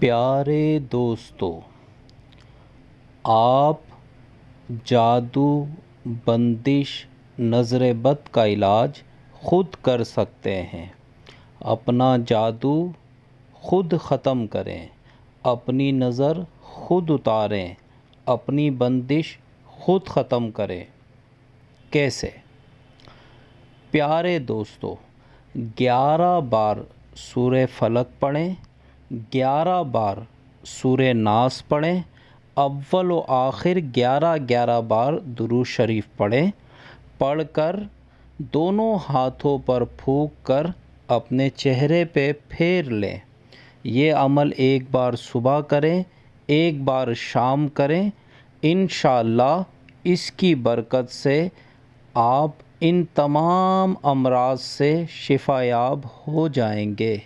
پیارے دوستو، آپ جادو، بندش، نظر بد کا علاج خود کر سکتے ہیں۔ اپنا جادو خود ختم کریں، اپنی نظر خود اتاریں، اپنی بندش خود ختم کریں۔ کیسے؟ پیارے دوستو، 11 بار سورہ فلق پڑھیں، 11 بار سورہ ناس پڑھیں، اول و آخر 11 بار درود شریف پڑھیں۔ پڑھ کر دونوں ہاتھوں پر پھونک کر اپنے چہرے پہ پھیر لیں۔ یہ عمل ایک بار صبح کریں، ایک بار شام کریں۔ انشاءاللہ اس کی برکت سے آپ ان تمام امراض سے شفا یاب ہو جائیں گے۔